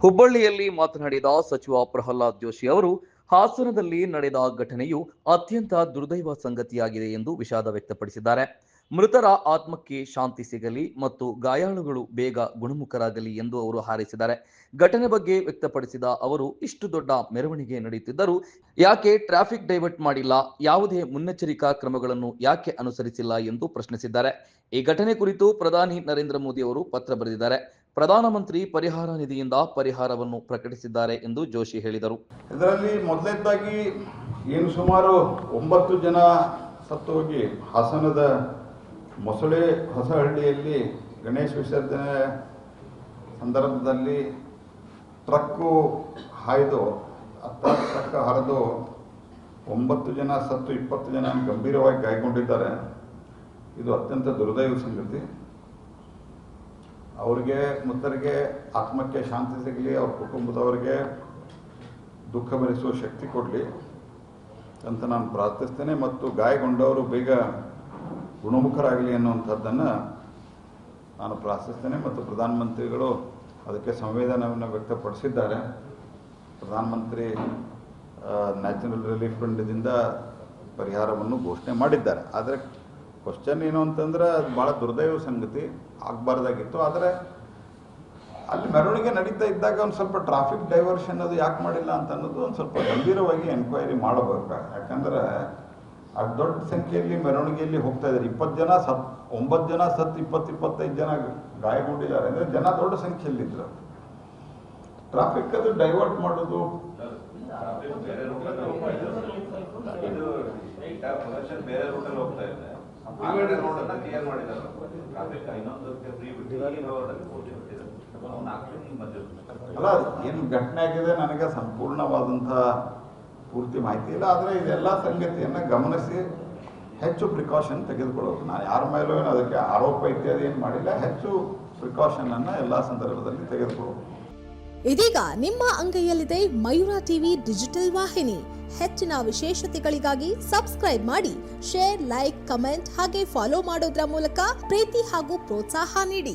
ಹುಬ್ಬಳ್ಳಿಯಲ್ಲಿ ಮಾತನಾಡಿದ ಸಚಿವ ಪ್ರಹ್ಲಾದ್ ಜೋಶಿ ಅವರು ಹಾಸನದಲ್ಲಿ ನಡೆದ ಘಟನೆಯು ಅತ್ಯಂತ ದುರ್ದೈವ ಸಂಗತಿಯಾಗಿದೆ ಎಂದು ವಿಷಾದ ವ್ಯಕ್ತಪಡಿಸಿದ್ದಾರೆ. ಮೃತರ ಆತ್ಮಕ್ಕೆ ಶಾಂತಿ ಸಿಗಲಿ ಮತ್ತು ಗಾಯಾಳುಗಳು ಬೇಗ ಗುಣಮುಖರಾಗಲಿ ಎಂದು ಅವರು ಹಾರೈಸಿದ್ದಾರೆ. ಘಟನೆ ಬಗ್ಗೆ ವ್ಯಕ್ತಪಡಿಸಿದ ಅವರು, ಇಷ್ಟು ದೊಡ್ಡ ಮೆರವಣಿಗೆ ನಡೆಯುತ್ತಿದ್ದರೂ ಯಾಕೆ ಟ್ರಾಫಿಕ್ ಡೈವರ್ಟ್ ಮಾಡಿಲ್ಲ, ಯಾವುದೇ ಮುನ್ನೆಚ್ಚರಿಕಾ ಕ್ರಮಗಳನ್ನು ಯಾಕೆ ಅನುಸರಿಸಿಲ್ಲ ಎಂದು ಪ್ರಶ್ನಿಸಿದ್ದಾರೆ. ಈ ಘಟನೆ ಕುರಿತು ಪ್ರಧಾನಿ ನರೇಂದ್ರ ಮೋದಿ ಅವರು ಪತ್ರ ಬರೆದಿದ್ದಾರೆ. ಪ್ರಧಾನಮಂತ್ರಿ ಪರಿಹಾರ ನಿಧಿಯಿಂದ ಪರಿಹಾರವನ್ನು ಪ್ರಕಟಿಸಿದ್ದಾರೆ ಎಂದು ಜೋಶಿ ಹೇಳಿದರು. ಇದರಲ್ಲಿ ಮೊದಲನೇದಾಗಿ ಏನು ಸುಮಾರು 9 ಜನ ಸತ್ತು ಹೋಗಿ ಹಾಸನದ ಮೊಸಳೆ ಹೊಸಹಳ್ಳಿಯಲ್ಲಿ ಗಣೇಶ ವಿಸರ್ಜನೆ ಸಂದರ್ಭದಲ್ಲಿ ಟ್ರಕ್ಕು ಹಾಯ್ದು ಟ್ರಕ್ ಹರಿದು 9 ಜನ ಸತ್ತು 20 ಜನ ಗಂಭೀರವಾಗಿ ಗಾಯಗೊಂಡಿದ್ದಾರೆ. ಇದು ಅತ್ಯಂತ ದುರ್ದೈವ ಸಂಗತಿ. ಅವರಿಗೆ ಮೃತರಿಗೆ ಆತ್ಮಕ್ಕೆ ಶಾಂತಿ ಸಿಗಲಿ, ಅವ್ರ ಕುಟುಂಬದವರಿಗೆ ದುಃಖ ಭರಿಸುವ ಶಕ್ತಿ ಕೊಡಲಿ ಅಂತ ನಾನು ಪ್ರಾರ್ಥಿಸ್ತೇನೆ ಮತ್ತು ಗಾಯಗೊಂಡವರು ಬೇಗ ಗುಣಮುಖರಾಗಲಿ ಅನ್ನುವಂಥದ್ದನ್ನು ನಾನು ಪ್ರಾರ್ಥಿಸ್ತೇನೆ ಮತ್ತು ಪ್ರಧಾನಮಂತ್ರಿಗಳು ಅದಕ್ಕೆ ಸಂವೇದನೆಯನ್ನು ವ್ಯಕ್ತಪಡಿಸಿದ್ದಾರೆ. ಪ್ರಧಾನಮಂತ್ರಿ ನ್ಯಾಚುರಲ್ ರಿಲೀಫ್ ಫಂಡ್ದಿಂದ ಪರಿಹಾರವನ್ನು ಘೋಷಣೆ ಮಾಡಿದ್ದಾರೆ. ಆದರೆ ಕ್ವಶನ್ ಏನು ಅಂತಂದ್ರೆ ಅದು ಭಾಳ ದುರ್ದೈವ ಸಂಗತಿ, ಆಗಬಾರ್ದಾಗಿತ್ತು. ಆದರೆ ಅಲ್ಲಿ ಮೆರವಣಿಗೆ ನಡೀತಾ ಇದ್ದಾಗ ಒಂದು ಸ್ವಲ್ಪ ಟ್ರಾಫಿಕ್ ಡೈವರ್ಷನ್ ಅದು ಯಾಕೆ ಮಾಡಿಲ್ಲ ಅಂತ ಅನ್ನೋದು ಒಂದು ಸ್ವಲ್ಪ ಗಂಭೀರವಾಗಿ ಎನ್ಕ್ವೈರಿ ಮಾಡಬೇಕು. ಯಾಕಂದರೆ ಅದು ದೊಡ್ಡ ಸಂಖ್ಯೆಯಲ್ಲಿ ಮೆರವಣಿಗೆಯಲ್ಲಿ ಹೋಗ್ತಾ ಇದ್ದಾರೆ. 20 ಜನ ಸತ್ 9 ಜನ ಸತ್ತು 20-25 ಜನ ಗಾಯಗೊಂಡಿದ್ದಾರೆ ಅಂದರೆ ಜನ ದೊಡ್ಡ ಸಂಖ್ಯೆಯಲ್ಲಿದ್ದರು. ಟ್ರಾಫಿಕ್ ಅದು ಡೈವರ್ಟ್ ಮಾಡೋದು ಬೇರೆ ರೂಟಲ್ಲಿ ಹೋಗ್ತಾ ಇದೆ. ಅಲ್ಲ, ಏನು ಘಟನೆ ಆಗಿದೆ ನನಗೆ ಸಂಪೂರ್ಣವಾದಂಥ ಪೂರ್ತಿ ಮಾಹಿತಿ ಇಲ್ಲ. ಆದರೆ ಇದೆಲ್ಲ ಸಂಗತಿಯನ್ನು ಗಮನಿಸಿ ಹೆಚ್ಚು ಪ್ರಿಕಾಷನ್ ತೆಗೆದುಕೊಳ್ಳೋದು. ನಾನು ಯಾರ ಮೇಲೂ ಏನು ಅದಕ್ಕೆ ಆರೋಪ ಇತ್ಯಾದಿ ಏನು ಮಾಡಿಲ್ಲ. ಹೆಚ್ಚು ಪ್ರಿಕಾಷನನ್ನು ಎಲ್ಲ ಸಂದರ್ಭದಲ್ಲಿ ತೆಗೆದುಕೊಳ್ಳೋದು. ಇದೀಗ ನಿಮ್ಮ ಅಂಗೈಯಲ್ಲಿದೆ ಮಯೂರ ಟಿವಿ ಡಿಜಿಟಲ್ ವಾಹಿನಿ. ಹೆಚ್ಚಿನ ವಿಶೇಷತೆಗಳಿಗಾಗಿ ಸಬ್ಸ್ಕ್ರೈಬ್ ಮಾಡಿ, ಶೇರ್, ಲೈಕ್, ಕಮೆಂಟ್ ಹಾಗೆ ಫಾಲೋ ಮಾಡೋದ್ರ ಮೂಲಕ ಪ್ರೀತಿ ಹಾಗೂ ಪ್ರೋತ್ಸಾಹ ನೀಡಿ.